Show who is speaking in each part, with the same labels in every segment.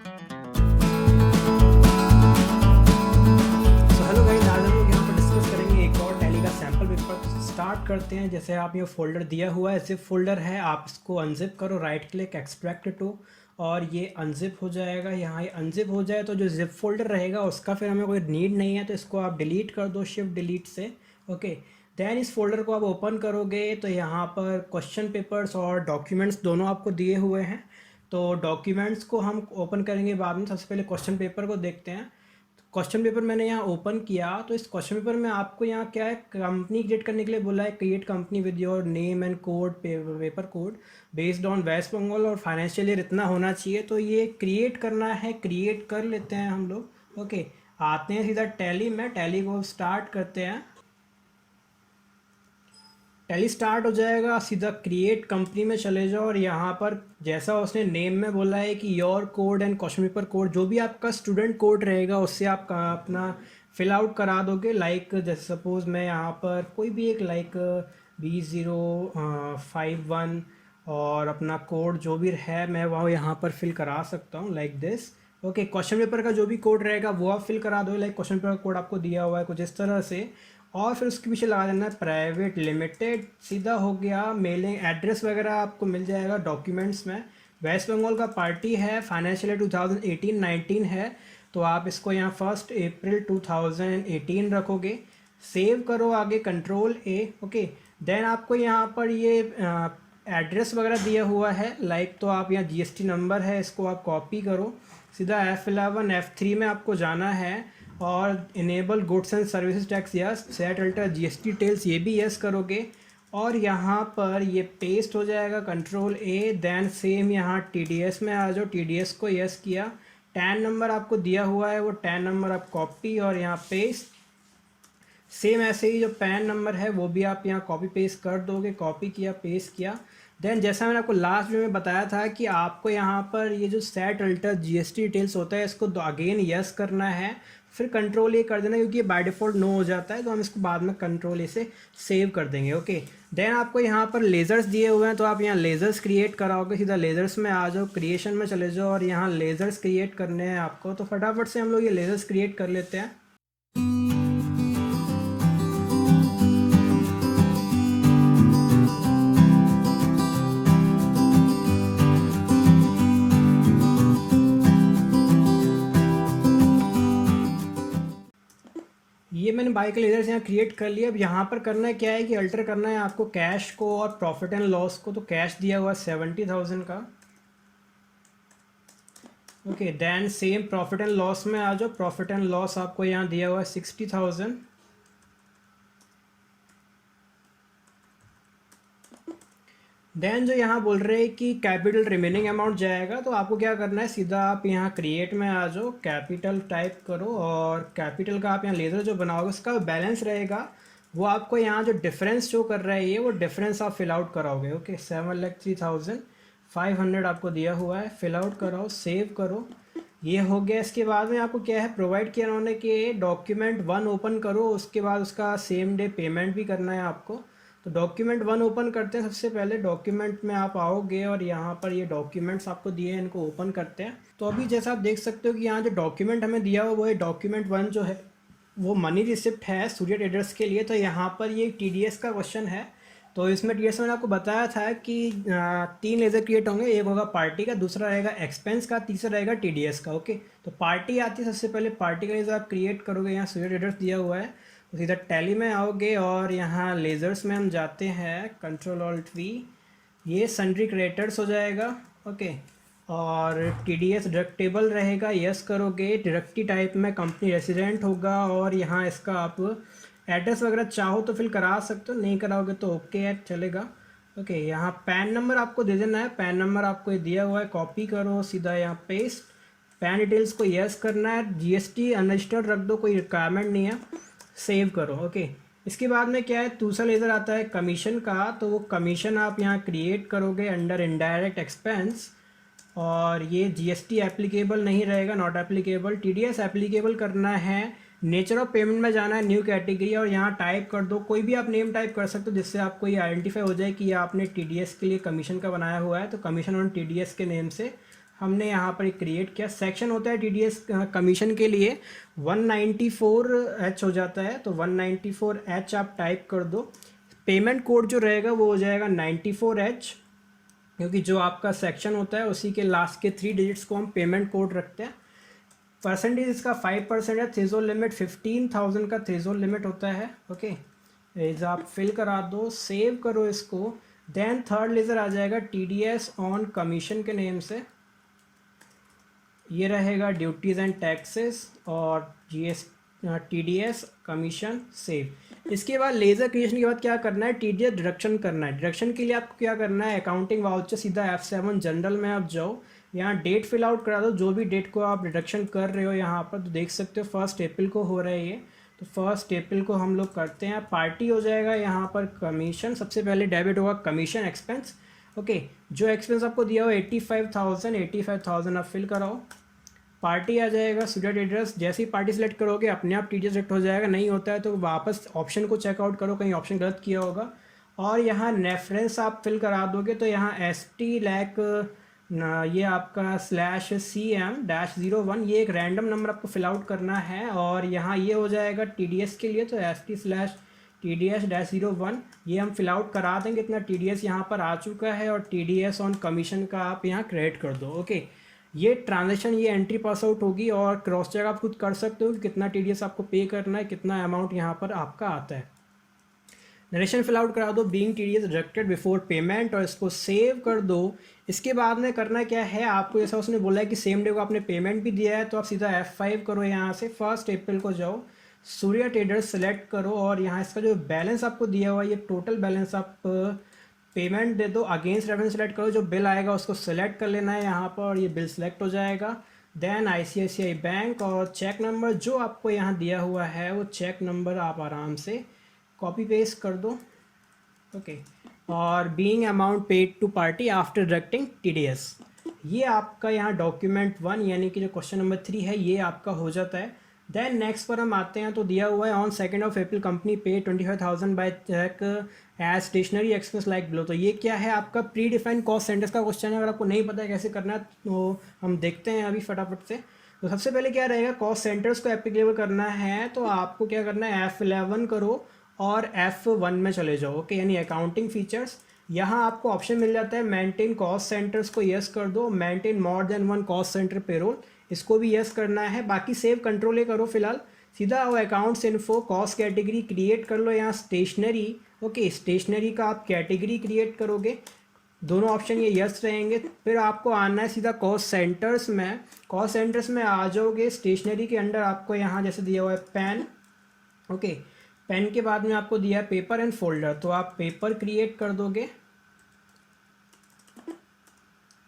Speaker 1: Hello guys, आज हम लोग यहाँ पर डिस्कस करेंगे एक और टैली का सैम्पल पेपर। स्टार्ट करते हैं। जैसे आप ये फोल्डर दिया हुआ है, जिप फोल्डर है, आप इसको अनजिप करो, राइट क्लिक एक्सट्रैक्ट टू, और ये अनजिप हो जाएगा। यहाँ ये अनजिप हो जाए तो जो जिप फोल्डर रहेगा उसका फिर हमें कोई नीड नहीं है, तो इसको आप डिलीट कर दो शिफ्ट डिलीट से। ओके, देन इस फोल्डर को आप ओपन करोगे तो यहाँ पर क्वेश्चन पेपर्स और डॉक्यूमेंट्स दोनों आपको दिए हुए हैं। तो डॉक्यूमेंट्स को हम ओपन करेंगे बाद में, सबसे पहले क्वेश्चन पेपर को देखते हैं। क्वेश्चन पेपर मैंने यहाँ ओपन किया तो इस क्वेश्चन पेपर में आपको यहाँ क्या है, कंपनी क्रिएट करने के लिए बोला है, create company with your name and code, paper code based on West Bengal और फाइनेंशियल ईयर इतना होना चाहिए। तो ये क्रिएट करना है, क्रिएट कर लेते हैं हम लोग। ओके, आते हैं सीधा टैली में, टैली को स्टार्ट करते हैं। टैली स्टार्ट हो जाएगा, सीधा क्रिएट कंपनी में चले जाओ और यहाँ पर जैसा उसने नेम में बोला है कि your code and question paper code, जो भी आपका स्टूडेंट कोड रहेगा उससे आप अपना फिल आउट करा दोगे। लाइक जैसे सपोज मैं यहाँ पर कोई भी एक लाइक B051 और अपना कोड जो भी है मैं वह यहाँ पर फिल करा सकता हूँ like this. Okay, question paper का जो भी कोड रहेगा वो आप फिल करा दो, लाइक क्वेश्चन पेपर कोड आपको दिया हुआ है कुछ इस तरह से। और फिर उसके पीछे लगा देना है प्राइवेट लिमिटेड, सीधा हो गया। मेलिंग एड्रेस वगैरह आपको मिल जाएगा डॉक्यूमेंट्स में। वेस्ट बंगाल का पार्टी है, फाइनेंशियल ईयर 2018-19 है, तो आप इसको यहाँ 1 अप्रैल 2018 रखोगे। सेव करो, आगे कंट्रोल ए। ओके, देन आपको यहाँ पर ये एड्रेस वगैरह दिया हुआ है, लाइक तो आप यहाँ GST नंबर है, इसको आप कॉपी करो, सीधा F11 F3 में आपको जाना है और enable goods and services tax yes, set alter GST details ये भी यस करोगे। और यहाँ पर ये पेस्ट हो जाएगा, कंट्रोल ए। देन सेम यहाँ TDS में आ जाओ, TDS को यस किया। टैन नंबर आपको दिया हुआ है, वो टैन नंबर आप कॉपी और यहाँ पेस्ट। सेम ऐसे ही जो पैन नंबर है वो भी आप यहाँ कॉपी पेस्ट कर दोगे, कॉपी किया पेस्ट किया। देन जैसा मैंने आपको लास्ट में बताया था कि आपको यहाँ पर ये जो सेट अल्टर GST डिटेल्स होता है इसको अगेन यस करना है, फिर कंट्रोल ए कर देना, क्योंकि ये बाय डिफ़ॉल्ट नो हो जाता है, तो हम इसको बाद में कंट्रोल ए से सेव कर देंगे। ओके, देन आपको यहाँ पर लेज़र्स दिए हुए हैं, तो आप यहाँ लेज़र्स क्रिएट कराओगे, सीधा लेज़र्स में आ जाओ, क्रिएशन में चले जाओ और यहाँ लेज़र्स क्रिएट करने हैं आपको। तो फटाफट से हम लोग ये लेज़र्स क्रिएट कर लेते हैं। ये मैंने बाई के लेजर्स यहाँ क्रिएट कर लिया। अब यहाँ पर करना है क्या है कि अल्टर करना है आपको कैश को और प्रॉफिट एंड लॉस को। तो कैश दिया हुआ 70,000 का। Okay, then same profit and loss में आ जाओ, प्रॉफिट एंड लॉस आपको यहाँ दिया हुआ है 60,000। देन जो यहाँ बोल रहे हैं कि कैपिटल रिमेनिंग अमाउंट जाएगा, तो आपको क्या करना है, सीधा आप यहाँ क्रिएट में आ जाओ, कैपिटल टाइप करो और कैपिटल का आप यहाँ लेजर जो बनाओगे उसका बैलेंस रहेगा वो आपको यहाँ जो डिफरेंस शो कर रहा है ये, वो डिफरेंस आप फिल आउट कराओगे। ओके, 7,03,500 आपको दिया हुआ है, फिल आउट कराओ, सेव करो, ये हो गया। इसके बाद में आपको क्या है प्रोवाइड किया उन्होंने कि डॉक्यूमेंट 1 ओपन करो, उसके बाद उसका सेम डे पेमेंट भी करना है आपको। तो डॉक्यूमेंट 1 ओपन करते हैं। सबसे पहले डॉक्यूमेंट में आप आओगे और यहाँ पर ये डॉक्यूमेंट्स आपको दिए हैं, इनको ओपन करते हैं। तो अभी जैसा आप देख सकते हो कि यहाँ जो डॉक्यूमेंट हमें दिया हुआ वो है डॉक्यूमेंट 1 जो है वो मनी रिसिप्ट है सूर्य ट्रेडर्स के लिए। तो यहाँ पर ये TDS का क्वेश्चन है। तो इसमें TDS मैंने आपको बताया था कि 3 लेज़र क्रिएट होंगे, एक होगा पार्टी का, दूसरा रहेगा एक्सपेंस का, तीसरा रहेगा TDS का। ओके, तो पार्टी आती है सबसे पहले, पार्टी का लेज़र आप क्रिएट करोगे, यहाँ सूर्य ट्रेडर्स दिया हुआ है, तो सीधा टैली में आओगे और यहाँ लेज़र्स में हम जाते हैं, कंट्रोल ऑल्ट V, ये सन्ड्री क्रिएटर्स हो जाएगा। ओके, और TDS डिडक्टेबल रहेगा, यस करोगे। डिडक्टी टाइप में कंपनी रेसिडेंट होगा और यहाँ इसका आप एड्रेस वगैरह चाहो तो फिल करा सकते हो, नहीं कराओगे तो ओके है, चलेगा। ओके, यहाँ पैन नंबर आपको दे देना है, पैन नंबर आपको ये दिया हुआ है, कॉपी करो, सीधा यहाँ पेस्ट, पैन डिटेल्स को यस करना है, GST अनरजिस्टर्ड रख दो, कोई रिक्वायरमेंट नहीं है, सेव करो। ओके, इसके बाद में क्या है, दूसरा लेज़र आता है कमीशन का, तो वो कमीशन आप यहाँ क्रिएट करोगे अंडर इनडायरेक्ट एक्सपेंस, और ये GST एप्लीकेबल नहीं रहेगा, नॉट एप्लीकेबल। TDS एप्लीकेबल करना है, नेचर ऑफ पेमेंट में जाना है, न्यू कैटेगरी, और यहाँ टाइप कर दो, कोई भी आप नेम टाइप कर सकते हो जिससे आपको ये आइडेंटिफाई हो जाए कि ये आपने TDS के लिए कमीशन का बनाया हुआ है। तो कमीशन ऑन TDS के नेम से हमने यहाँ पर क्रिएट किया। सेक्शन होता है टीडीएस कमीशन के लिए 194H हो जाता है, तो 194H आप टाइप कर दो। पेमेंट कोड जो रहेगा वो हो जाएगा 94H, क्योंकि जो आपका सेक्शन होता है उसी के लास्ट के 3 डिजिट्स को हम पेमेंट कोड रखते हैं। परसेंटेज इसका 5% है। थ्रेशोल्ड लिमिट 15,000 का थ्रेशोल्ड लिमिट होता है। ओके, एज आप फिल करा दो, सेव करो इसको। देन थर्ड लेज़र आ जाएगा टीडीएस ऑन कमीशन के नेम से, ये रहेगा ड्यूटीज़ एंड टैक्सेस और जीएस टीडीएस कमीशन सेव। इसके बाद लेज़र क्रिएशन के बाद क्या करना है, टीडीएस डिडक्शन करना है। डिडक्शन के लिए आपको क्या करना है, अकाउंटिंग वाउचर सीधा F7 जनरल में आप जाओ, यहाँ डेट फिल आउट करा दो, जो भी डेट को आप डिडक्शन कर रहे हो यहाँ पर, तो देख सकते हो 1 अप्रैल को हो रहा है ये, तो 1 अप्रैल को हम लोग करते हैं। पार्टी हो जाएगा यहाँ पर कमीशन, सबसे पहले डेबिट होगा कमीशन एक्सपेंस। ओके, जो एक्सपेंस आपको दिया हो 85,000 आप फिल कराओ। पार्टी आ जाएगा, स्टूडेंट एड्रेस, जैसे ही पार्टी सेलेक्ट करोगे अपने आप टीडीएस सेलेक्ट हो जाएगा, नहीं होता है तो वापस ऑप्शन को चेकआउट करो, कहीं ऑप्शन गलत किया होगा। और यहाँ रेफरेंस आप फिल करा दोगे, तो यहाँ ST लैक ये आपका /CM-01, ये एक रैंडम नंबर आपको फिल आउट करना है। और यहाँ ये हो जाएगा टीडीएस के लिए, तो ST/TDS-01 ये हम फिल आउट करा देंगे। इतना टीडीएस यहाँ पर आ चुका है और टीडीएस ऑन कमीशन का आप यहाँ क्रेडिट कर दो। ओके, ये ट्रांजेक्शन, ये एंट्री पास आउट होगी और क्रॉस चेक आप खुद कर सकते हो कि कितना टीडीएस आपको पे करना है, कितना अमाउंट यहाँ पर आपका आता है। नरेशन फिल आउट करा दो, being TDS deducted before payment, और इसको सेव कर दो। इसके बाद में करना क्या है आपको, जैसा उसने बोला है कि सेम डे को आपने पेमेंट भी दिया है, तो आप सीधा F5 करो, यहाँ से 1 अप्रैल को जाओ, सूर्या ट्रेडर्स सेलेक्ट करो और यहाँ इसका जो बैलेंस आपको दिया हुआ है ये टोटल बैलेंस आप पेमेंट दे दो। अगेंस्ट रेफरेंस सेलेक्ट करो, जो बिल आएगा उसको सेलेक्ट कर लेना है यहाँ पर, और ये बिल सेलेक्ट हो जाएगा। देन ICICI बैंक और चेक नंबर जो आपको यहाँ दिया हुआ है वो चेक नंबर आप आराम से कॉपी पेस्ट कर दो। ओके, और being amount paid to party after deducting TDS, ये आपका यहाँ डॉक्यूमेंट 1 यानी कि जो क्वेश्चन नंबर 3 है ये आपका हो जाता है। देन नेक्स्ट पर हम आते हैं, तो दिया हुआ है ऑन 2 अप्रैल कंपनी पे 25,000 by cheque as stationery expense like below. तो ये क्या है आपका प्री डिफाइंड कॉस्ट सेंटर्स का क्वेश्चन है। अगर आपको नहीं पता है कैसे करना है तो हम देखते हैं अभी फटाफट से। तो सबसे पहले क्या रहेगा, कॉस्ट सेंटर्स को एप्लीकेबल करना है, तो आपको क्या करना है, F11 करो और F1 में चले जाओ। ओके, यानी अकाउंटिंग फीचर्स, यहाँ आपको ऑप्शन मिल जाता है मेंटेन कॉस्ट सेंटर्स को यस कर दो, maintain more than 1 cost centre payroll, इसको भी यस करना है। बाकी सेव कंट्रोल ये करो फिलहाल, सीधा आओ accounts info, cost category create कर लो, यहाँ स्टेशनरी। ओके, स्टेशनरी का आप कैटेगरी क्रिएट करोगे, दोनों ऑप्शन ये यस रहेंगे। फिर आपको आना है सीधा कॉस्ट सेंटर्स में, कॉस्ट सेंटर्स में आ जाओगे। स्टेशनरी के अंडर आपको यहाँ जैसे दिया हुआ है पेन। ओके, पेन के बाद में आपको दिया है पेपर एंड फोल्डर, तो आप पेपर क्रिएट कर दोगे।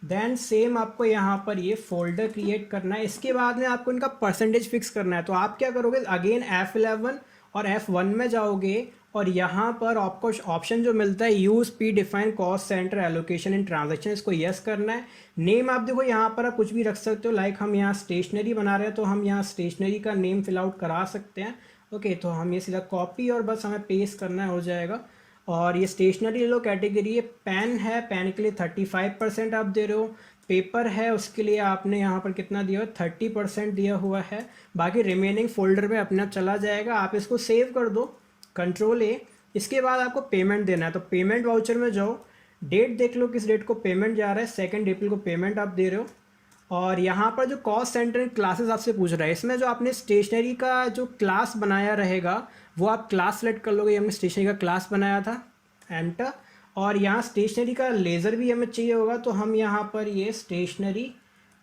Speaker 1: देन सेम आपको यहाँ पर ये फोल्डर क्रिएट करना है। इसके बाद में आपको इनका परसेंटेज फिक्स करना है, तो आप क्या करोगे, अगेन F11 और F1 में जाओगे और यहाँ पर आपको ऑप्शन जो मिलता है use pre defined cost centre allocation in transaction, इसको यस करना है। नेम आप देखो यहाँ पर आप कुछ भी रख सकते हो, लाइक हम यहाँ स्टेशनरी बना रहे हैं तो हम यहाँ स्टेशनरी का नेम फिल आउट करा सकते हैं। ओके, तो हम ये सीधा कॉपी और बस हमें पेस्ट करना हो जाएगा। और ये स्टेशनरी ले लो, कैटेगरी ये पेन है, पेन के लिए 35% आप दे रहे हो। पेपर है उसके लिए आपने यहाँ पर कितना दिया है, 30% दिया हुआ है। बाकी रिमेनिंग फोल्डर में अपने आप चला जाएगा। आप इसको सेव कर दो, Ctrl+A। इसके बाद आपको पेमेंट देना है, तो पेमेंट वाउचर में जाओ, डेट देख लो किस डेट को पेमेंट जा रहा है, 2 अप्रैल को पेमेंट आप दे रहे हो। और यहाँ पर जो कॉस्ट सेंटर क्लासेस आपसे पूछ रहा है, इसमें जो आपने स्टेशनरी का जो क्लास बनाया रहेगा वो आप क्लास सेलेक्ट कर लोगे। हमने स्टेशनरी का क्लास बनाया था, एंटर। और यहाँ स्टेशनरी का लेज़र भी हमें चाहिए होगा, तो हम यहाँ पर ये स्टेशनरी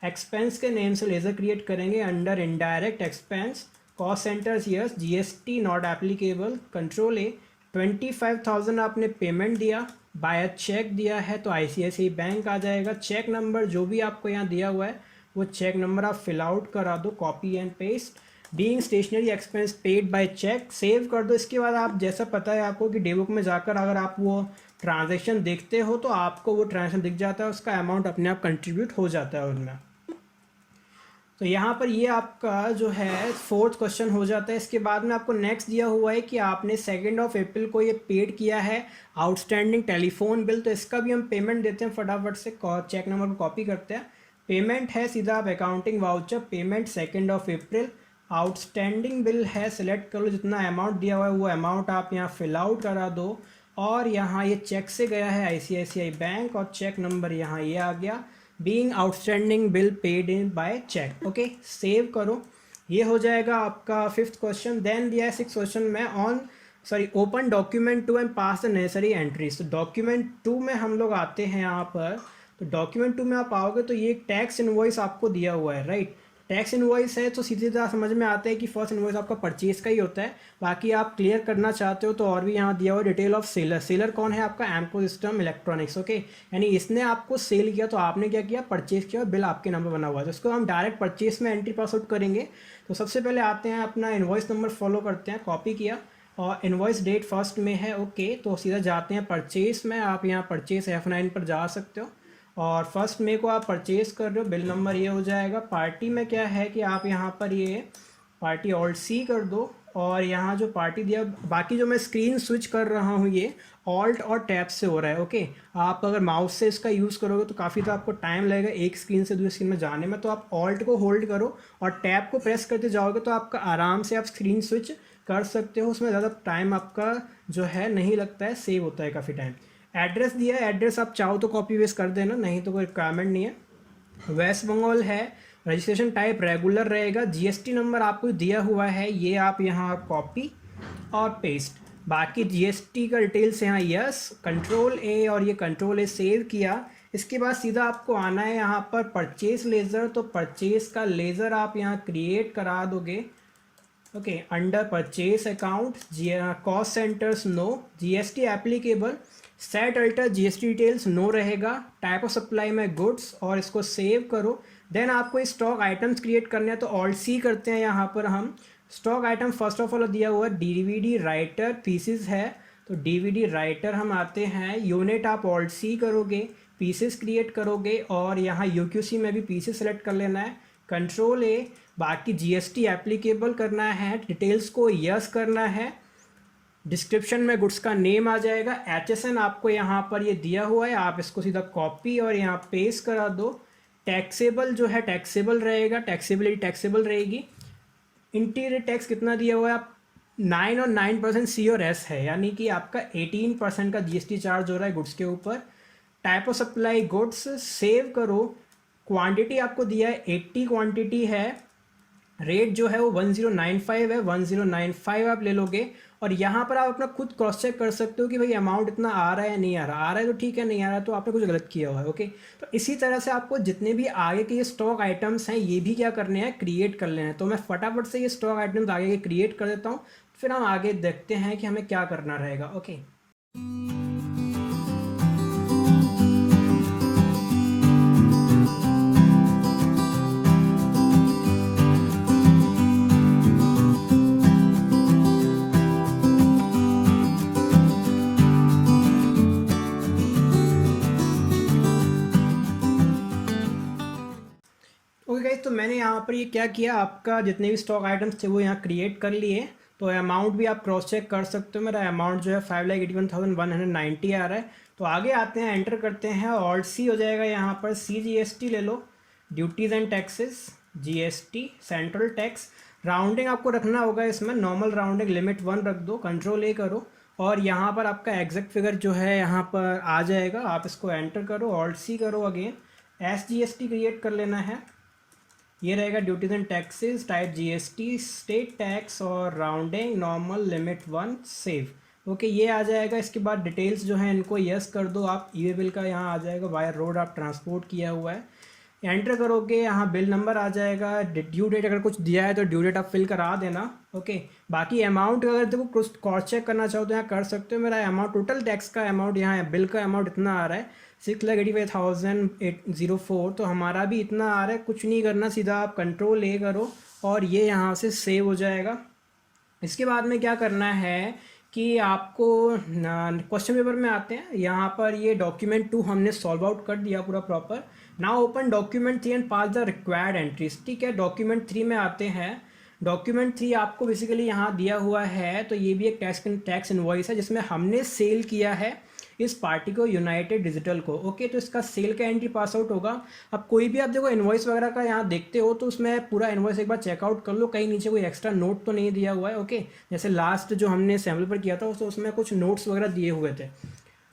Speaker 1: एक्सपेंस के नेम से लेज़र क्रिएट करेंगे under indirect expense, cost centres yes, GST not applicable, Ctrl+A। 25,000 आपने पेमेंट दिया, बाय चेक दिया है तो ICICI बैंक आ जाएगा। चेक नंबर जो भी आपको यहाँ दिया हुआ है वो चेक नंबर आप फिल आउट करा दो, copy and paste. Being stationery expense paid by cheque, save कर दो। इसके बाद आप जैसा पता है आपको कि डेबुक में जाकर अगर आप वो ट्रांजेक्शन देखते हो तो आपको वो ट्रांजेक्शन दिख जाता है, उसका अमाउंट अपने आप कंट्रीब्यूट हो जाता है उनमें। तो यहाँ पर ये आपका जो है 4th क्वेश्चन हो जाता है। इसके बाद में आपको नेक्स्ट दिया हुआ है कि आपने 2 अप्रैल को ये पेड किया है आउटस्टैंडिंग टेलीफोन बिल, तो इसका भी हम पेमेंट देते हैं फटाफट से। चेक नंबर को कॉपी करते हैं, पेमेंट है सीधा आप accounting voucher payment 2 outstanding bill है, सेलेक्ट कर लो, जितना अमाउंट दिया हुआ है वो अमाउंट आप यहाँ फिल आउट करा दो। और यहाँ ये चेक से गया है आईसीआईसीआई बैंक और चेक नंबर यहाँ ये आ गया, being outstanding bill paid in by cheque. Okay, save करो। ये हो जाएगा आपका 5th क्वेश्चन। देन दिया है 6th क्वेश्चन में open document 2 and pass the necessary entries. तो डॉक्यूमेंट 2 में हम लोग आते हैं यहाँ पर। तो डॉक्यूमेंट 2 में आप आओगे तो ये एक टैक्स इनवॉइस आपको दिया हुआ है, राइट। टैक्स इनवॉइस है तो सीधी तरह समझ में आता है कि फर्स्ट इनवॉइस आपका परचेज का ही होता है। बाकी आप क्लियर करना चाहते हो तो और भी यहाँ दिया हुआ है डिटेल ऑफ सेलर। सेलर कौन है आपका, एमको सिस्टम इलेक्ट्रॉनिक्स। ओके, यानी इसने आपको सेल किया तो आपने क्या किया, परचेज किया और बिल आपके नाम पर बना हुआ है, तो इसको हम डायरेक्ट परचेज में एंट्री पास आउट करेंगे। तो सबसे पहले आते हैं अपना इनवॉइस नंबर फॉलो करते हैं, कॉपी किया और इनवॉइस डेट फर्स्ट में है। ओके, तो सीधा जाते हैं परचेज में। आप यहाँ परचेज F9 पर जा सकते हो और फर्स्ट में को आप परचेज कर रहे हो, बिल नंबर ये हो जाएगा। पार्टी में क्या है कि आप यहाँ पर ये पार्टी ऑल्ट सी कर दो और यहाँ जो पार्टी दिया, बाकी जो मैं स्क्रीन स्विच कर रहा हूँ ये ऑल्ट और टैब से हो रहा है। ओके, आप अगर माउस से इसका यूज़ करोगे तो काफ़ी तो आपको टाइम लगेगा एक स्क्रीन से दूसरी स्क्रीन में जाने में, तो आप ऑल्ट को होल्ड करो और टैब को प्रेस करते जाओगे तो आपका आराम से आप स्क्रीन स्विच कर सकते हो। उसमें ज़्यादा टाइम आपका जो है नहीं लगता है, सेव होता है काफ़ी टाइम। एड्रेस दिया है, एड्रेस आप चाहो तो कॉपी वेस्ट कर देना, नहीं तो कोई रिक्वायरमेंट नहीं है। वेस्ट बंगाल है, रजिस्ट्रेशन टाइप रेगुलर रहेगा। जीएसटी नंबर आपको दिया हुआ है, ये आप यहाँ कॉपी और पेस्ट। बाकी जीएसटी का डिटेल्स यहाँ यस, कंट्रोल ए और ये कंट्रोल ए सेव किया। इसके बाद सीधा आपको आना है यहाँ पर परचेज लेज़र। तो परचेज का लेज़र आप यहाँ क्रिएट करा दोगे। Okay, under purchase account, cost centres no, GST applicable, set alter GST details no रहेगा, टाइप ऑफ सप्लाई में गुड्स और इसको सेव करो। देन आपको स्टॉक आइटम्स क्रिएट करने हैं तो ऑल्ट सी करते हैं। यहाँ पर हम stock item first of all दिया हुआ है डीवीडी राइटर पीसेस है, तो डीवीडी राइटर हम आते हैं। यूनिट आप ऑल्ट सी करोगे, पीसेस क्रिएट करोगे और यहाँ यूक्यूसी में भी पीसेस सेलेक्ट कर लेना है, कंट्रोल ए। बाकी जीएसटी एप्लीकेबल करना है, डिटेल्स को यस करना है। डिस्क्रिप्शन में गुड्स का नेम आ जाएगा, एचएसएन आपको यहाँ पर ये दिया हुआ है, आप इसको सीधा कॉपी और यहाँ पेस्ट करा दो। टैक्सेबल जो है टैक्सेबल रहेगा, टैक्सेबिलिटी टैक्सेबल रहेगी। इंटीरियर टैक्स कितना दिया हुआ है, आप 9 और 9% सी और एस है, यानी कि आपका 18% का जीएसटी चार्ज हो रहा है गुड्स के ऊपर। Type of supply goods, save करो। क्वांटिटी आपको दिया है 80 क्वांटिटी है, रेट जो है वो 1095 है, 1095 आप ले लोगे। और यहाँ पर आप अपना खुद क्रॉस चेक कर सकते हो कि भाई अमाउंट इतना आ रहा है नहीं आ रहा, आ रहा है तो ठीक है, नहीं आ रहा है तो आपने कुछ गलत किया हुआ है। ओके, तो इसी तरह से आपको जितने भी आगे के ये स्टॉक आइटम्स हैं ये भी क्या करने हैं, क्रिएट कर लेना है। तो मैं फटाफट से ये स्टॉक आइटम्स आगे के क्रिएट कर देता हूँ, फिर हम आगे देखते हैं कि हमें क्या करना रहेगा। ओके, गाइस, तो मैंने यहाँ पर ये क्या किया, आपका जितने भी स्टॉक आइटम्स थे वो यहाँ क्रिएट कर लिए। तो अमाउंट भी आप क्रॉस चेक कर सकते हो, मेरा अमाउंट जो है 5,81,190 आ रहा है। तो आगे आते हैं, एंटर करते हैं, ऑल्ट सी हो जाएगा। यहाँ पर CGST ले लो, duties and taxes, GST central tax. Rounding आपको रखना होगा इसमें, नॉर्मल राउंडिंग लिमिट 1 रख दो, कंट्रोल ए करो और यहाँ पर आपका एग्जैक्ट फिगर जो है यहाँ पर आ जाएगा, आप इसको एंटर करो, ऑल्ट सी करो, अगेन SGST क्रिएट कर लेना है। ये रहेगा duties and taxes, type GST, state tax और rounding normal limit 1, save. Okay, ये आ जाएगा। इसके बाद डिटेल्स जो है इनको यस कर दो आप। ई वे बिल का यहाँ आ जाएगा, वायर रोड आप ट्रांसपोर्ट किया हुआ है, एंटर करोगे, यहाँ बिल नंबर आ जाएगा। ड्यू डेट अगर कुछ दिया है तो ड्यू डेट आप फिल करा देना। ओके, बाकी अमाउंट अगर देखो कुछ क्रॉस चेक करना चाहो तो यहाँ कर सकते हो। मेरा अमाउंट टोटल टैक्स का अमाउंट यहाँ है, बिल का अमाउंट इतना आ रहा है 6,85,804, तो हमारा भी इतना आ रहा है। कुछ नहीं करना, सीधा आप कंट्रोल ए करो और ये यहाँ से सेव हो जाएगा। इसके बाद में क्या करना है कि आपको क्वेश्चन पेपर में आते हैं। यहाँ पर ये डॉक्यूमेंट 2 हमने सॉल्व आउट कर दिया पूरा proper. Now open document 3 and pass the required entries. ठीक है, डॉक्यूमेंट 3 में आते हैं। डॉक्यूमेंट 3 आपको बेसिकली यहाँ दिया हुआ है, तो ये भी एक टैक्स इनवॉइस है जिसमें हमने सेल किया है इस पार्टी को, यूनाइटेड डिजिटल को। ओके, तो इसका सेल का एंट्री पास आउट होगा। अब कोई भी आप देखो इन्वॉइस वगैरह का यहाँ देखते हो तो उसमें पूरा इन्वॉइस एक बार चेकआउट कर लो, कहीं नीचे कोई एक्स्ट्रा नोट तो नहीं दिया हुआ है। ओके, जैसे लास्ट जो हमने सैम्पल पर किया था तो उसमें कुछ नोट्स वगैरह दिए हुए थे।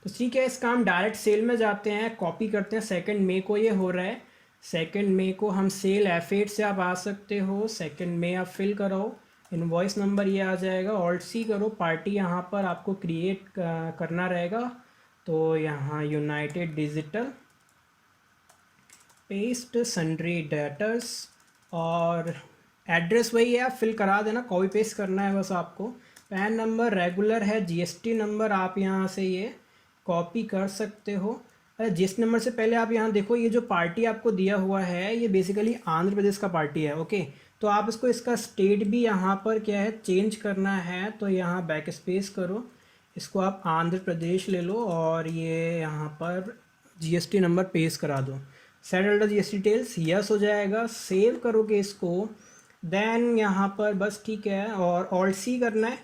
Speaker 1: तो ठीक है, इसका हम डायरेक्ट सेल में जाते हैं, कॉपी करते हैं। 2 मई को ये हो रहा है, 2 मई को हम सेल F8 से आप आ सकते हो। 2 मई आप फिल करो, इनवॉइस नंबर ये आ जाएगा, ऑल्ट सी करो, पार्टी यहाँ पर आपको क्रिएट करना रहेगा। तो यहाँ United digital, paste sundry debtors, और एड्रेस वही है, आप फिल करा देना, कॉपी पेस्ट करना है बस आपको। पैन नंबर रेगुलर है, जीएसटी नंबर आप यहाँ से ये कॉपी कर सकते हो। अरे जिस नंबर से पहले आप यहाँ देखो, ये जो पार्टी आपको दिया हुआ है ये बेसिकली आंध्र प्रदेश का पार्टी है। ओके, तो आप इसको, इसका स्टेट भी यहाँ पर क्या है चेंज करना है, तो यहाँ बैक स्पेस करो, इसको आप आंध्र प्रदेश ले लो और ये यहाँ पर जीएसटी नंबर पेस्ट करा दो। Set all the GST details, yes हो जाएगा। सेव करोगे इसको, देन यहाँ पर बस ठीक है, और ऑल्ट सी करना है,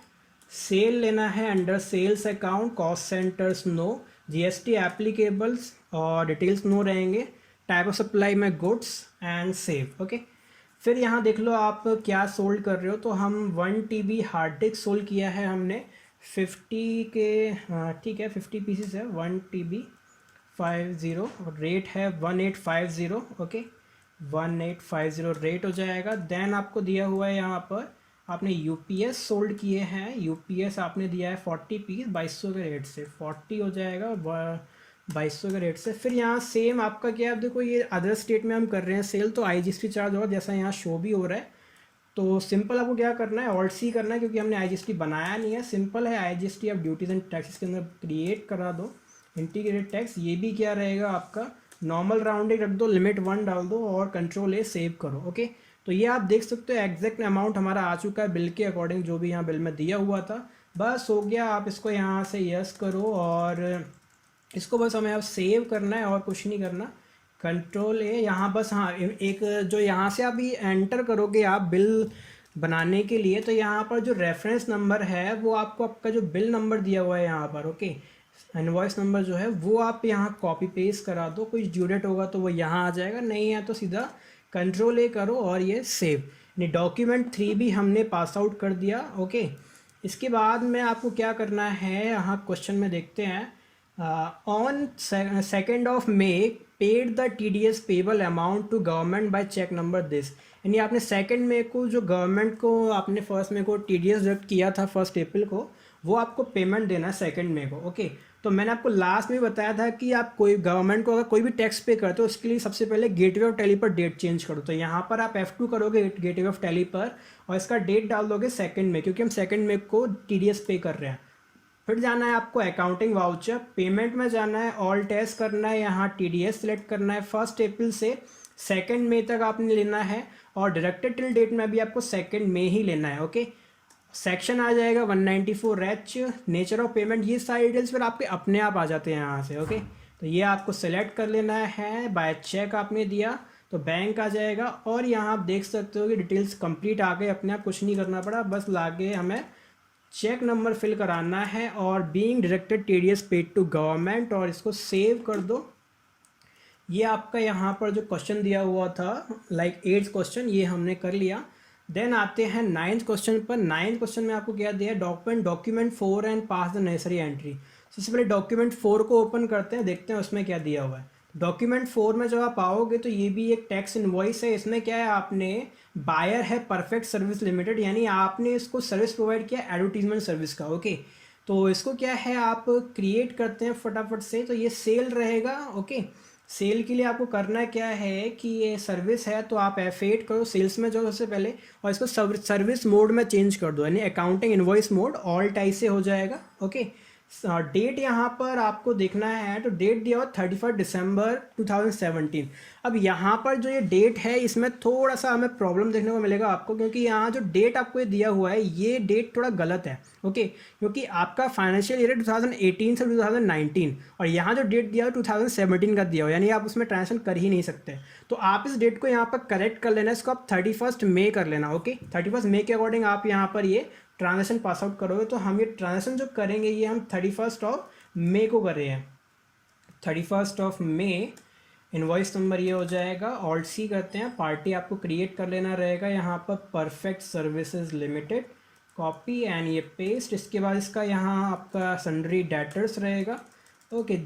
Speaker 1: सेल लेना है, under sales account, cost centres no, GST applicables और डिटेल्स नो रहेंगे, टाइप ऑफ सप्लाई में गुड्स, एंड सेव। ओके, फिर यहाँ देख लो आप क्या सोल्ड कर रहे हो। तो हम 1 TB हार्ड डिस्क सोल्ड किया है हमने 50 के, ठीक है 50 पीसेस है, 1 TB 50, रेट है 1850। ओके, 1850 रेट हो जाएगा। देन आपको दिया हुआ है यहाँ पर, आपने यूपीएस सोल्ड किए हैं, यूपीएस आपने दिया है 40 पीस 2200 के रेट से, 40 हो जाएगा 2200 के रेट से। फिर यहाँ सेम आपका क्या है, देखो ये अदर स्टेट में हम कर रहे हैं सेल, तो आईजीएसटी चार्ज होगा जैसा यहाँ शो भी हो रहा है। तो सिंपल आपको क्या करना है, ऑल्ट सी करना है, क्योंकि हमने आईजीएसटी बनाया नहीं है, सिंपल है आईजीएसटी आप ड्यूटीज एंड टैक्सेस के अंदर क्रिएट करा दो, इंटीग्रेटेड टैक्स। ये भी क्या रहेगा आपका, नॉर्मल राउंडिंग रख दो, लिमिट 1 डाल दो और कंट्रोल A सेव करो। ओके, तो ये आप देख सकते हो एग्जैक्ट अमाउंट हमारा आ चुका है बिल के अकॉर्डिंग, जो भी यहाँ बिल में दिया हुआ था। बस हो गया, आप इसको यहाँ से यस करो और इसको बस हमें अब सेव करना है और कुछ नहीं करना। कंट्रोल A, यहाँ बस हाँ एक जो यहाँ से अभी एंटर करोगे आप बिल बनाने के लिए, तो यहाँ पर जो रेफरेंस नंबर है वो आपको आपका जो बिल नंबर दिया हुआ है यहाँ पर, ओके, इनवॉइस नंबर जो है वो आप यहाँ कॉपी पेस्ट करा दो। कुछ ड्यू डेट होगा तो वो यहाँ आ जाएगा, नहीं है तो सीधा कंट्रोल A करो और ये सेव। यानी डॉक्यूमेंट 3 भी हमने पास आउट कर दिया। ओके, इसके बाद में आपको क्या करना है, यहाँ क्वेश्चन में देखते हैं, on 2 May paid the TDS payable amount to government by cheque number this. यानी आपने 2 May को जो गवर्नमेंट को आपने 1 May को TDS डिडक्ट किया था 1 April को, वो आपको पेमेंट देना है 2 May को। ओके, तो मैंने आपको लास्ट में बताया था कि आप कोई गवर्नमेंट को अगर कोई भी टैक्स पे करते हो उसके लिए सबसे पहले गेटवे ऑफ टैली पर डेट चेंज करो। तो यहाँ पर आप F2 करोगे गेटवे ऑफ टैली पर और इसका डेट डाल दोगे 2 May, क्योंकि हम 2 May को TDS पे कर रहे हैं। फिर जाना है आपको अकाउंटिंग वाउचर, पेमेंट में जाना है, ऑल टैक्स करना है, यहाँ TDS सेलेक्ट करना है, 1 April से 2 May तक आपने लेना है और डायरेक्टेड टिल डेट में भी आपको 2 May ही लेना है। ओके, सेक्शन आ जाएगा 194H, नेचर ऑफ पेमेंट, ये सारी डिटेल्स फिर आपके अपने आप आ जाते हैं यहाँ से। ओके, तो ये आपको सेलेक्ट कर लेना है, बाय चेक आपने दिया तो बैंक आ जाएगा और यहाँ आप देख सकते हो कि डिटेल्स कंप्लीट आ गए, अपने आप कुछ नहीं करना पड़ा, बस लागे हमें चेक नंबर फिल कराना है और being directed TDS paid to government, और इसको सेव कर दो। ये आपका यहाँ पर जो क्वेश्चन दिया हुआ था लाइक 8th क्वेश्चन, ये हमने कर लिया। देन आते हैं 9th क्वेश्चन पर। 9th क्वेश्चन में आपको क्या दिया है, document 4 and pass the necessary entry. सबसे पहले डॉक्यूमेंट 4 को ओपन करते हैं, देखते हैं उसमें क्या दिया हुआ है। डॉक्यूमेंट 4 में जब आप आओगे तो ये भी एक टैक्स इनवॉइस है। इसमें क्या है, आपने बायर है परफेक्ट सर्विस लिमिटेड, यानी आपने इसको सर्विस प्रोवाइड किया एडवर्टीजमेंट सर्विस का। ओके, तो इसको क्या है आप क्रिएट करते हैं फटाफट से, तो ये सेल रहेगा। ओके, सेल के लिए आपको करना क्या है कि ये सर्विस है तो आप F8 करो, सेल्स में जाओ सबसे पहले और इसको सर्विस मोड में चेंज कर दो, यानी accounting invoice mode all type से हो जाएगा। ओके, डेट यहाँ पर आपको देखना है, तो डेट दिया हुआ 31 December 2017। अब यहाँ पर जो ये डेट है इसमें थोड़ा सा हमें प्रॉब्लम देखने को मिलेगा आपको, क्योंकि यहाँ जो डेट आपको ये दिया हुआ है ये डेट थोड़ा गलत है। ओके, क्योंकि आपका फाइनेंशियल ईयर 2018 से 2019 और यहाँ जो डेट दिया हुआ 2017 का दिया हुआ, यानी आप उसमें ट्रांजेक्शन कर ही नहीं सकते। तो आप इस डेट को यहाँ पर करेक्ट कर लेना, इसको आप 31 May कर लेना। ओके, 31 May के अकॉर्डिंग आप यहाँ पर ये ट्रांजेक्शन पास आउट करोगे, तो हम ये ट्रांजेक्शन जो करेंगे ये हम 31 मई को कर रहे हैं, 31 इनवॉइस नंबर ये हो जाएगा। ऑल्ट सी करते हैं, पार्टी आपको क्रिएट कर लेना रहेगा यहाँ पर, perfect services limited, copy and ये पेस्ट। इसके बाद इसका यहाँ आपका सन्ड्री डेटर्स रहेगा। ओके,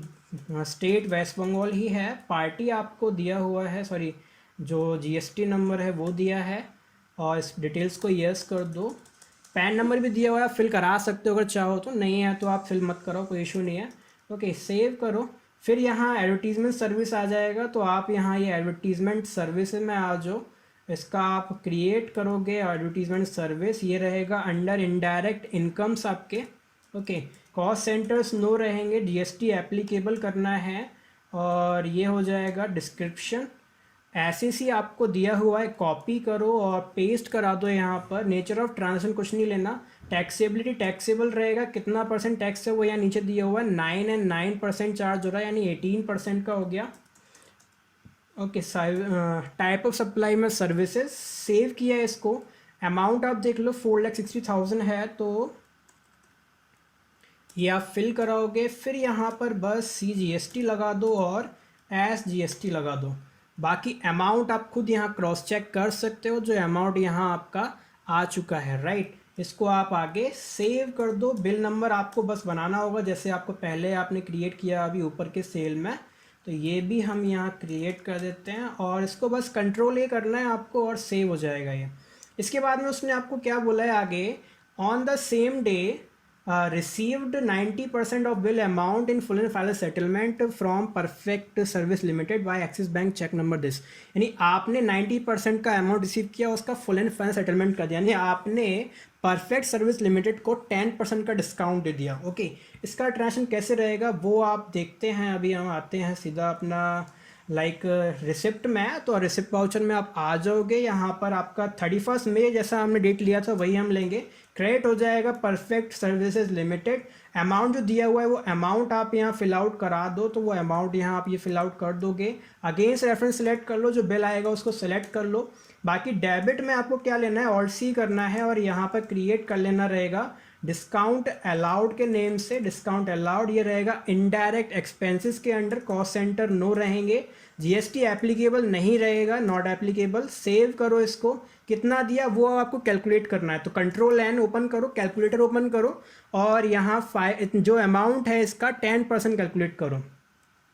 Speaker 1: स्टेट वेस्ट बंगाल ही है, पार्टी आपको दिया हुआ है, सॉरी जो जीएसटी नंबर है वो दिया है, और इस डिटेल्स को यस कर दो। पैन नंबर भी दिया हुआ है, फिल करा सकते हो अगर चाहो तो, नहीं है तो आप फिल मत करो, कोई इशू नहीं है। ओके, सेव करो। फिर यहाँ एडवर्टीजमेंट सर्विस आ जाएगा, तो आप यहाँ ये एडवर्टीजमेंट सर्विस में आ जाओ, इसका आप क्रिएट करोगे एडवर्टीजमेंट सर्विस, ये रहेगा अंडर इनडायरेक्ट इनकम्स आपके। ओके, कॉस्ट सेंटर्स नो रहेंगे, जीएसटी एप्लीकेबल करना है, और ये हो जाएगा डिस्क्रिप्शन। ऐसे सी आपको दिया हुआ है, कॉपी करो और पेस्ट करा दो यहाँ पर। नेचर ऑफ ट्रांजेक्शन कुछ नहीं लेना। टैक्सेबिलिटी टैक्सेबल रहेगा, कितना परसेंट टैक्स है वो यहाँ नीचे दिया हुआ है, 9 एंड 9% चार्ज हो रहा है, यानी 18% का हो गया। ओके, टाइप ऑफ सप्लाई में सर्विसेज, सेव किया है इसको। अमाउंट आप देख लो 4,60,000 है, तो ये आप फिल कराओगे। फिर यहाँ पर बस CGST लगा दो और SGST लगा दो। बाकी अमाउंट आप खुद यहाँ क्रॉस चेक कर सकते हो, जो अमाउंट यहाँ आपका आ चुका है, राइट। इसको आप आगे सेव कर दो। बिल नंबर आपको बस बनाना होगा, जैसे आपको पहले आपने क्रिएट किया अभी ऊपर के सेल में, तो ये भी हम यहाँ क्रिएट कर देते हैं, और इसको बस कंट्रोल ये करना है आपको, और सेव हो जाएगा ये। इसके बाद में उसने आपको क्या बोला है आगे, on the same day received 90% of bill amount in full and final settlement from Perfect Service Limited by Axis Bank, check number this। यानी आपने 90% का अमाउंट रिसीव किया, उसका फुल एंड फाइनल सेटलमेंट कर दिया, यानी आपने परफेक्ट सर्विस लिमिटेड को 10% का डिस्काउंट दे दिया। ओके, इसका ट्रांजेक्शन कैसे रहेगा वो आप देखते हैं। अभी हम आते हैं सीधा अपना रिसिप्ट में, तो रिसिप्ट वाउचर में आप आ जाओगे। यहाँ पर आपका 31 मई जैसा हमने डेट लिया था वही हम लेंगे। क्रेडिट हो जाएगा परफेक्ट सर्विसेज लिमिटेड। अमाउंट जो दिया हुआ है वो अमाउंट आप यहाँ फिल आउट करा दो, तो वो अमाउंट यहाँ आप ये फिल आउट कर दोगे। अगेंस्ट रेफरेंस सेलेक्ट कर लो, जो बिल आएगा उसको सेलेक्ट कर लो। बाकी डेबिट में आपको क्या लेना है, ऑल्ट सी करना है, और यहाँ पर क्रिएट कर लेना रहेगा डिस्काउंट अलाउड के नेम से। डिस्काउंट अलाउड ये रहेगा इनडायरेक्ट एक्सपेंसेस के अंडर, कॉस्ट सेंटर नो रहेंगे, जीएसटी एप्लीकेबल नहीं रहेगा, नॉट एप्लीकेबल। सेव करो इसको, कितना दिया वो आपको कैलकुलेट करना है, तो कंट्रोल एन ओपन करो, कैलकुलेटर ओपन करो, और यहाँ जो अमाउंट है इसका 10% कैलकुलेट करो,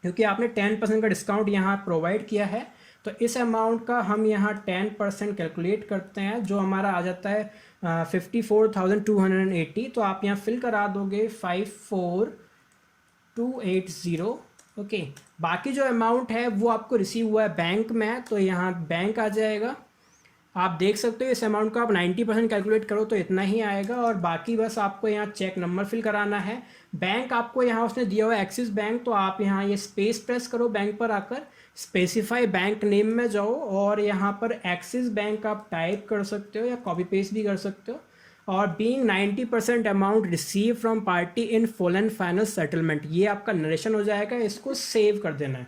Speaker 1: क्योंकि आपने 10% का डिस्काउंट यहाँ प्रोवाइड किया है। तो इस अमाउंट का हम यहाँ 10% कैलकुलेट करते हैं, जो हमारा आ जाता है 54,280। तो आप यहाँ फिल करा दोगे 54,280। ओके, बाकी जो अमाउंट है वो आपको रिसीव हुआ है बैंक में, तो यहाँ बैंक आ जाएगा। आप देख सकते हो इस अमाउंट को आप 90% कैलकुलेट करो तो इतना ही आएगा, और बाकी बस आपको यहाँ चेक नंबर फिल कराना है। बैंक आपको यहाँ उसने दिया हुआ है एक्सिस बैंक, तो आप यहाँ ये स्पेस प्रेस करो, बैंक पर आकर स्पेसिफाई बैंक नेम में जाओ, और यहाँ पर एक्सिस बैंक आप टाइप कर सकते हो या कॉपी पेस्ट भी कर सकते हो। और being 90% amount receive from party in full and final settlement, ये आपका नरेशन हो जाएगा। इसको सेव कर देना है।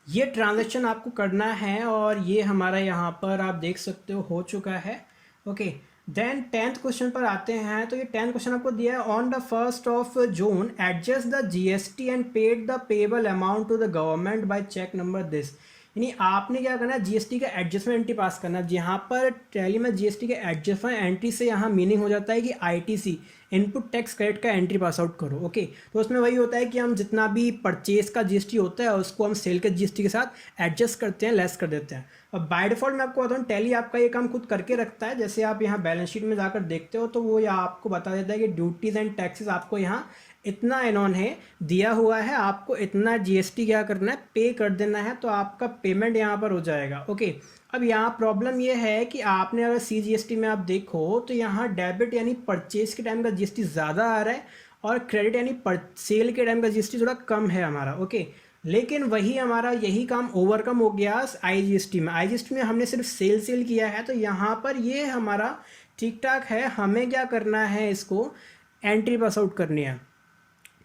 Speaker 1: ये ट्रांजैक्शन आपको करना है, और ये हमारा यहाँ पर आप देख सकते हो चुका है। ओके, देन 10th क्वेश्चन पर आते हैं। तो ये 10th क्वेश्चन आपको दिया है, on the 1 June adjust the GST and paid the payable amount to the government by cheque number this. यानी आपने क्या करना है, जीएसटी का एडजस्टमेंट एंट्री पास करना है। यहाँ पर टैली में जीएसटी के एडजस्टमेंट एंट्री से यहाँ मीनिंग हो जाता है कि आईटीसी इनपुट टैक्स क्रेडिट का एंट्री पास आउट करो। ओके, तो उसमें वही होता है कि हम जितना भी परचेज का जीएसटी होता है उसको हम सेल के जीएसटी के साथ एडजस्ट करते हैं, लेस कर देते हैं। अब बाय डिफॉल्ट मैं आपको बताऊँ, टैली आपका ये काम खुद करके रखता है। जैसे आप यहाँ बैलेंस शीट में जाकर देखते हो तो वो यहाँ आपको बता देता है कि ड्यूटीज़ एंड टैक्सेस आपको यहाँ इतना इन्होंने दिया हुआ है, आपको इतना जीएसटी क्या करना है, पे कर देना है, तो आपका पेमेंट यहाँ पर हो जाएगा। ओके, अब यहाँ प्रॉब्लम ये है कि आपने अगर CGST में आप देखो तो यहाँ डेबिट यानी परचेज के टाइम का जीएसटी ज़्यादा आ रहा है, और क्रेडिट यानी सेल के टाइम का जीएसटी थोड़ा कम है हमारा। ओके, लेकिन वही हमारा यही काम ओवरकम हो गया IGST में। IGST में हमने सिर्फ सेल किया है, तो यहाँ पर ये हमारा ठीक ठाक है। हमें क्या करना है, इसको एंट्री पास आउट करनी है।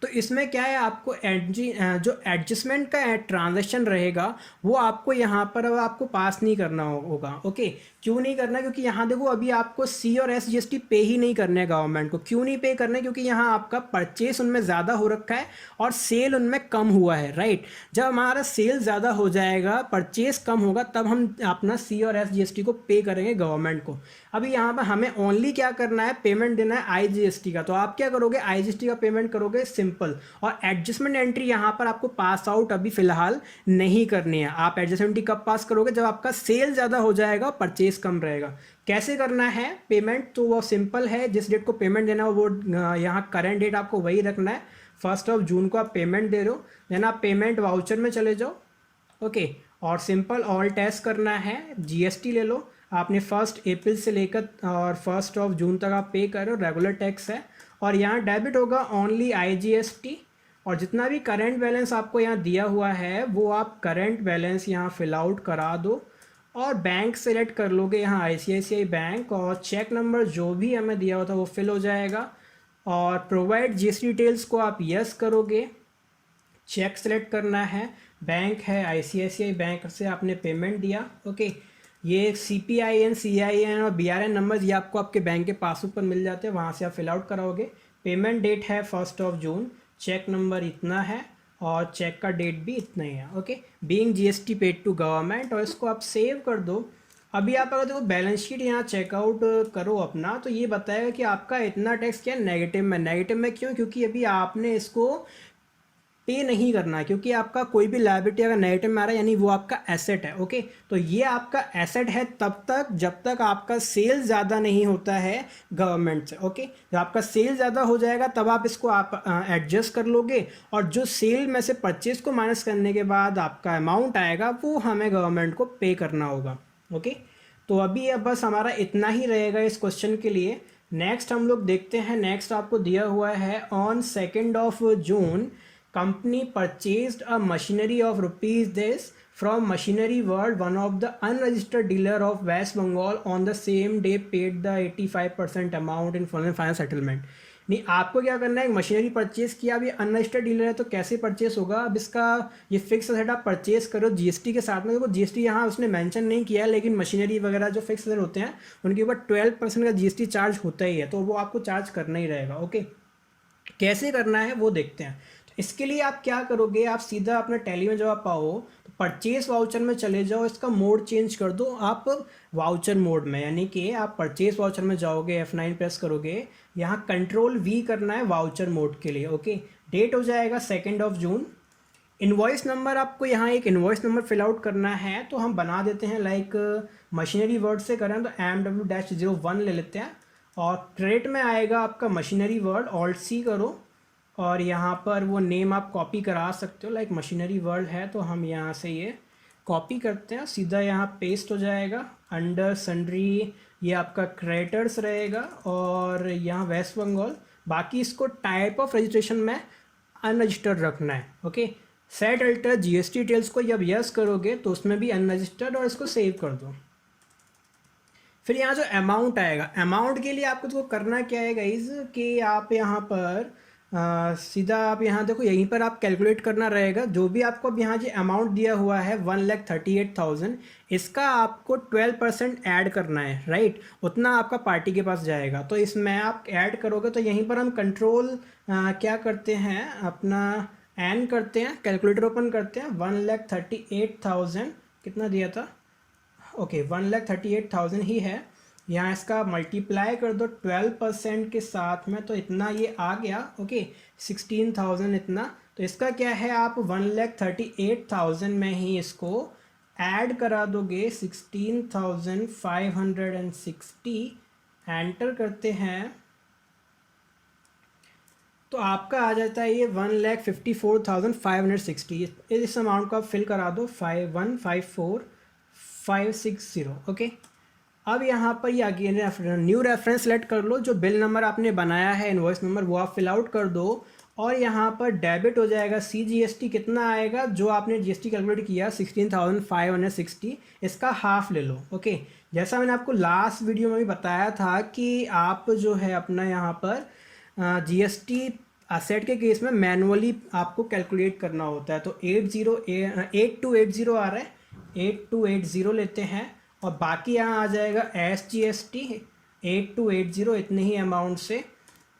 Speaker 1: तो इसमें क्या है, आपको जो एडजस्टमेंट का ट्रांजेक्शन रहेगा वो आपको यहाँ पर अब आपको पास नहीं करना होगा। ओके, क्यों नहीं करना, क्योंकि यहाँ देखो अभी आपको सी और एस जीएसटी पे ही नहीं करने हैं गवर्नमेंट को। क्यों नहीं पे करने, क्योंकि यहाँ आपका परचेस उनमें ज़्यादा हो रखा है और सेल उनमें कम हुआ है, राइट। जब हमारा सेल ज़्यादा हो जाएगा, परचेस कम होगा, तब हम अपना सी और एस जीएसटी को पे करेंगे गवर्नमेंट को। अभी यहाँ पर हमें ओनली क्या करना है, पेमेंट देना है आईजीएसटी का। तो आप क्या करोगे, आईजीएसटी का पेमेंट करोगे सिंपल, और एडजस्टमेंट एंट्री यहाँ पर आपको पास आउट अभी फिलहाल नहीं करनी है। आप एडजस्टमेंट एंट्री कब पास करोगे, जब आपका सेल ज़्यादा हो जाएगा, परचेस कम रहेगा। कैसे करना है पेमेंट, तो वो सिंपल है, जिस डेट को पेमेंट देना हो वो यहाँ करंट डेट आपको वही रखना है। 1 जून को आप पेमेंट दे रहे हो, देन आप पेमेंट वाउचर में चले जाओ। ओके, और सिंपल ऑल टैक्स करना है, जीएसटी ले लो। आपने 1 अप्रैल से लेकर और 1 जून तक आप पे करो, रेगुलर टैक्स है। और यहाँ डेबिट होगा ओनली आईजीएसटी, और जितना भी करंट बैलेंस आपको यहाँ दिया हुआ है वो आप करंट बैलेंस यहाँ फिल आउट करा दो, और बैंक सेलेक्ट कर लोगे यहाँ आईसीआईसीआई बैंक, और चेक नंबर जो भी हमें दिया हुआ था वो फिल हो जाएगा। और प्रोवाइड जीएसटी डिटेल्स को आप यस करोगे, चेक सेलेक्ट करना है, बैंक है आईसीआईसीआई बैंक से आपने पेमेंट दिया। ओके, ये सीपीआईएन, सीआईएन और बीआरएन नंबर ये आपको आपके बैंक के पासबुक पर मिल जाते हैं, वहाँ से आप फिल आउट कराओगे। पेमेंट डेट है 1 जून, चेक नंबर इतना है और चेक का डेट भी इतना ही है। Okay, being GST paid to government, और इसको आप सेव कर दो। अभी आप अगर देखो बैलेंस शीट यहाँ चेकआउट करो अपना, तो ये बताएगा कि आपका इतना टैक्स क्या है, नेगेटिव में। नेगेटिव में क्यों, क्योंकि अभी आपने इसको पे नहीं करना है, क्योंकि आपका कोई भी लायबिलिटी अगर नेगेटिव में आ रहा है यानी वो आपका एसेट है। ओके, तो ये आपका एसेट है तब तक जब तक आपका सेल ज़्यादा नहीं होता है गवर्नमेंट से। ओके, जब आपका सेल ज़्यादा हो जाएगा तब आप इसको आप एडजस्ट कर लोगे, और जो सेल में से परचेज को माइनस करने के बाद आपका अमाउंट आएगा वो हमें गवर्नमेंट को पे करना होगा। ओके, तो अभी अब बस हमारा इतना ही रहेगा इस क्वेश्चन के लिए। नेक्स्ट हम लोग देखते हैं, नेक्स्ट आपको दिया हुआ है on 2 June company purchased a machinery of rupees this from Machinery World, one of the unregistered dealer of West Bengal, on the same day paid the 85% amount in full and final settlement। नहीं, आपको क्या करना है, machinery purchase किया, अभी unregistered dealer है तो कैसे परचेस होगा। अब इसका ये फिक्स एसेट आप परचेस करो जीएसटी के साथ में। देखो जीएसटी यहाँ उसने मेंशन नहीं किया है, लेकिन मशीनरी वगैरह जो फिक्स एसेट होते हैं उनके ऊपर 12% का जीएसटी चार्ज होता ही है, तो वो आपको चार्ज करना ही रहेगा। ओके, कैसे करना है वो देखते हैं। इसके लिए आप क्या करोगे, आप सीधा अपना टैली में जब आप आओ तो परचेस वाउचर में चले जाओ, इसका मोड चेंज कर दो आप वाउचर मोड में, यानी कि आप परचेस वाउचर में जाओगे, F9 प्रेस करोगे, यहाँ कंट्रोल V करना है वाउचर मोड के लिए। ओके, डेट हो जाएगा 2 जून। इन्वॉइस नंबर आपको यहाँ एक इन्वॉइस नंबर फिल आउट करना है, तो हम बना देते हैं, लाइक मशीनरी वर्ड से करें तो MW-01 ले लेते हैं, और क्रेडिट में आएगा आपका मशीनरी वर्ड, ऑल्ट C करो, और यहाँ पर वो नेम आप कॉपी करा सकते हो, लाइक मशीनरी वर्ल्ड है तो हम यहाँ से ये कॉपी करते हैं, सीधा यहाँ पेस्ट हो जाएगा। अंडर सन्ड्री ये आपका क्रेडिटर्स रहेगा, और यहाँ वेस्ट बंगाल। बाकी इसको टाइप ऑफ रजिस्ट्रेशन में अनरजिस्टर्ड रखना है। Okay, set alter GST details को जब यस करोगे तो उसमें भी अनरजिस्टर्ड, और इसको सेव कर दो। फिर यहाँ जो अमाउंट आएगा, अमाउंट के लिए आपको तो करना क्या है गाइज, कि आप यहाँ पर सीधा आप यहाँ देखो, यहीं पर आप कैलकुलेट करना रहेगा। जो भी आपको अब यहाँ जो अमाउंट दिया हुआ है 1,38,000, इसका आपको 12% ऐड करना है, राइट। उतना आपका पार्टी के पास जाएगा, तो इसमें आप ऐड करोगे तो यहीं पर हम कंट्रोल क्या करते हैं, अपना एन करते हैं, कैलकुलेटर ओपन करते हैं। 1,38,000 कितना दिया था, ओके 1,38,000 ही है। यहाँ इसका मल्टीप्लाई कर दो 12% के साथ में, तो इतना ये आ गया। ओके, 16,000 इतना, तो इसका क्या है, आप 1,38,000 में ही इसको ऐड करा दोगे 16,560, एंटर करते हैं तो आपका आ जाता है ये 1,54,560। इस अमाउंट को आप फिल करा दो 5154,560। ओके, अब यहाँ पर ये आगे न्यू रेफरेंस सेलेक्ट कर लो, जो बिल नंबर आपने बनाया है, इनवॉइस नंबर, वो आप फिल आउट कर दो, और यहाँ पर डेबिट हो जाएगा CGST कितना आएगा, जो आपने GST कैलकुलेट किया 16,560, इसका हाफ ले लो। ओके, जैसा मैंने आपको लास्ट वीडियो में भी बताया था कि आप जो है अपना यहाँ पर GST असेट के केस में मैनुअली आपको कैलकुलेट करना होता है। तो 8280 आ रहा है, 8280 लेते हैं और बाकी यहाँ आ जाएगा SGST 8280 इतने ही अमाउंट से।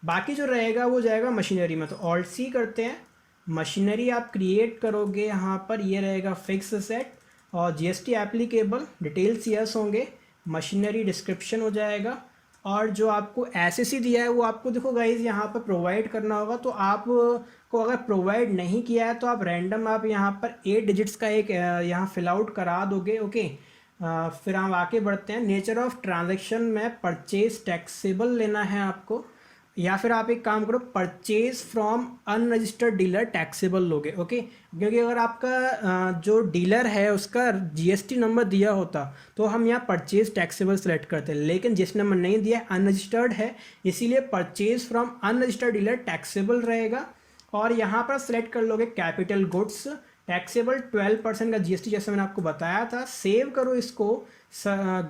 Speaker 1: बाकी जो रहेगा वो जाएगा मशीनरी में। तो ऑल्ट सी करते हैं, मशीनरी आप क्रिएट करोगे, यहाँ पर ये रहेगा फिक्स असेट और GST एप्लीकेबल, डिटेल्स यस होंगे, मशीनरी डिस्क्रिप्शन हो जाएगा और जो आपको SSC दिया है वो आपको देखो गाइज यहाँ पर प्रोवाइड करना होगा। तो आप को अगर प्रोवाइड नहीं किया है तो आप रैंडम आप यहाँ पर 8 डिजिट्स का एक यहाँ फिल आउट करा दोगे। ओके, फिर हम आके बढ़ते हैं। नेचर ऑफ ट्रांजैक्शन में परचेज टैक्सेबल लेना है आपको, या फिर आप एक काम करो purchase from unregistered dealer taxable लोगे। ओके, क्योंकि अगर आपका जो डीलर है उसका GST नंबर दिया होता तो हम यहाँ परचेज टैक्सेबल सेलेक्ट करते हैं, लेकिन GST नंबर नहीं दिया है, अनरजिस्टर्ड है, इसीलिए purchase from unregistered dealer taxable रहेगा। और यहाँ पर सेलेक्ट कर लोगे कैपिटल गुड्स टैक्सेबल 12% का GST, जैसे मैंने आपको बताया था। सेव करो इसको,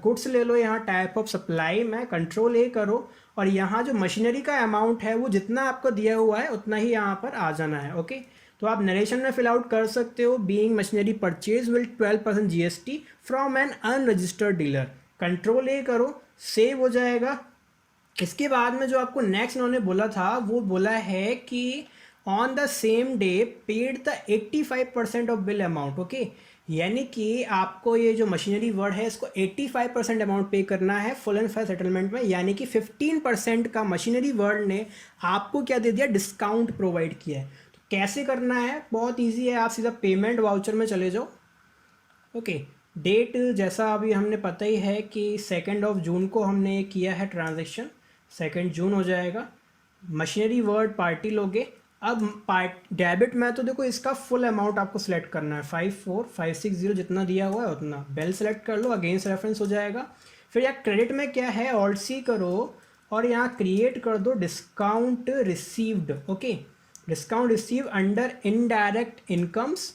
Speaker 1: गुड्स ले लो, यहाँ टाइप ऑफ सप्लाई में कंट्रोल A करो और यहाँ जो मशीनरी का अमाउंट है वो जितना आपको दिया हुआ है उतना ही यहाँ पर आ जाना है। ओके, तो आप नरेशन में फिल आउट कर सकते हो, being machinery purchase will 12% GST from N unregistered dealer, control A करो, सेव हो जाएगा। इसके बाद में जो आपको नेक्स्ट उन्होंने बोला था वो बोला है कि on the same day paid the 85% of bill amount. Okay, यानी कि आपको ये जो मशीनरी वर्ड है इसको 85% अमाउंट पे करना है फुल एंड फाइनल सेटलमेंट में, यानी कि 15% का मशीनरी वर्ड ने आपको क्या दे दिया, डिस्काउंट प्रोवाइड किया है। तो कैसे करना है, बहुत इजी है, आप सीधा पेमेंट वाउचर में चले जाओ। ओके, डेट जैसा अभी हमने पता ही है कि 2 जून को हमने किया है ट्रांजेक्शन, 2 जून हो जाएगा। मशीनरी वर्ड पार्टी लोगे। अब डेबिट में तो देखो इसका फुल अमाउंट आपको सेलेक्ट करना है, 54560 जितना दिया हुआ है उतना, बेल सेलेक्ट कर लो, अगेंस्ट रेफरेंस हो जाएगा। फिर यहाँ क्रेडिट में क्या है, ऑल्ट सी करो और यहाँ क्रिएट कर दो discount received. Okay, discount receive under indirect incomes,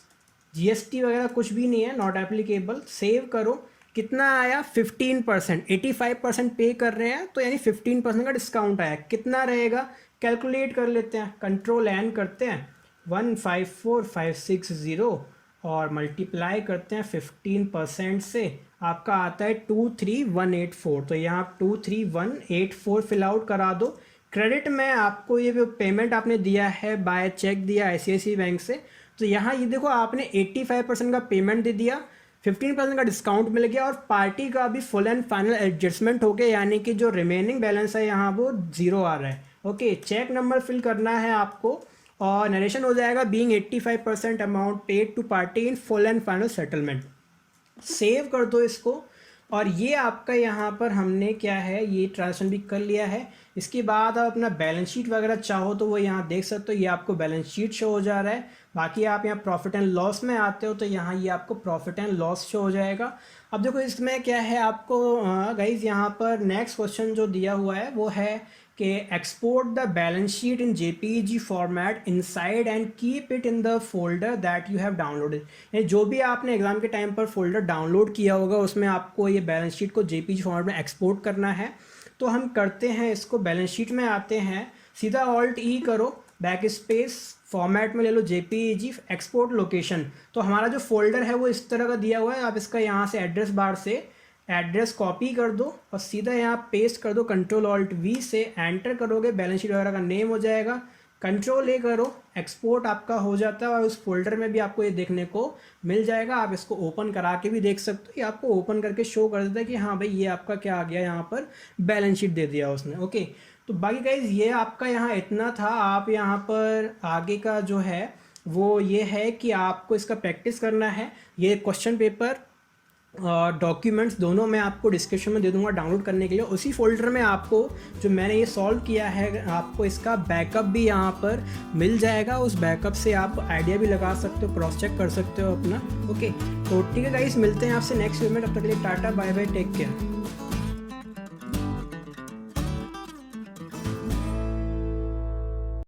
Speaker 1: GST वगैरह कुछ भी नहीं है, नॉट एप्लीकेबल। सेव करो, कितना आया 15%, 85% पे कर रहे हैं तो यानी 15% का डिस्काउंट आया। कितना रहेगा कैलकुलेट कर लेते हैं, कंट्रोल N करते हैं, 154560 और मल्टीप्लाई करते हैं 15% से, आपका आता है 23184। तो यहाँ आप 23184 फिल आउट करा दो। क्रेडिट में आपको ये पेमेंट आपने दिया है बाय चेक दिया ICICI बैंक से, तो यहाँ ये देखो आपने 85% का पेमेंट दे दिया, 15% का डिस्काउंट मिल गया और पार्टी का भी फुल एंड फाइनल एडजस्टमेंट हो गया, यानी कि जो रिमेनिंग बैलेंस है यहाँ वो 0 आ रहा है। ओके, चेक नंबर फिल करना है आपको और नरेशन हो जाएगा being 85% amount paid to party in full and final settlement. Save कर दो इसको और ये आपका यहाँ पर हमने क्या है, ये ट्रांजेक्शन भी कर लिया है। इसके बाद आप अपना बैलेंस शीट वगैरह चाहो तो वो यहाँ देख सकते हो, ये आपको बैलेंस शीट शो हो जा रहा है। बाकी आप यहाँ प्रॉफिट एंड लॉस में आते हो तो यहाँ ये आपको प्रॉफिट एंड लॉस शो हो जाएगा। अब देखो इसमें क्या है आपको गाइज, यहाँ पर नेक्स्ट क्वेश्चन जो दिया हुआ है वो है कि export the balance sheet in JPEG format inside and keep it in the folder that you have downloaded. जो भी आपने एग्जाम के टाइम पर फोल्डर डाउनलोड किया होगा उसमें आपको ये बैलेंस शीट को JPEG फॉर्मेट में एक्सपोर्ट करना है। तो हम करते हैं इसको, बैलेंस शीट में आते हैं, सीधा ऑल्ट E करो, बैक स्पेस, फॉर्मेट में ले लो JPEG, एक्सपोर्ट लोकेशन। तो हमारा जो फोल्डर है वो इस तरह का दिया हुआ है, आप इसका यहाँ से एड्रेस बार से एड्रेस कॉपी कर दो और सीधा यहाँ पेस्ट कर दो, कंट्रोल ऑल्ट V से एंटर करोगे, बैलेंस शीट वगैरह का नेम हो जाएगा, कंट्रोल A करो, एक्सपोर्ट आपका हो जाता है और उस फोल्डर में भी आपको ये देखने को मिल जाएगा। आप इसको ओपन करा के भी देख सकते हो, ये आपको ओपन करके शो कर देता है कि हाँ भाई ये आपका क्या आ गया, यहाँ पर बैलेंस शीट दे दिया उसने। ओके, तो बाकी गाइज ये आपका यहाँ इतना था। आप यहाँ पर आगे का जो है वो ये है कि आपको इसका प्रैक्टिस करना है। ये क्वेश्चन पेपर और डॉक्यूमेंट्स दोनों मैं आपको डिस्क्रिप्शन में दे दूंगा डाउनलोड करने के लिए। उसी फोल्डर में आपको जो मैंने ये सॉल्व किया है आपको इसका बैकअप भी यहाँ पर मिल जाएगा, उस बैकअप से आप आइडिया भी लगा सकते हो, क्रॉस चेक कर सकते हो अपना। ओके, तो ठीक है गाइस, मिलते हैं आपसे नेक्स्ट वीडियो में, तब तक के लिए tata bye bye, take care.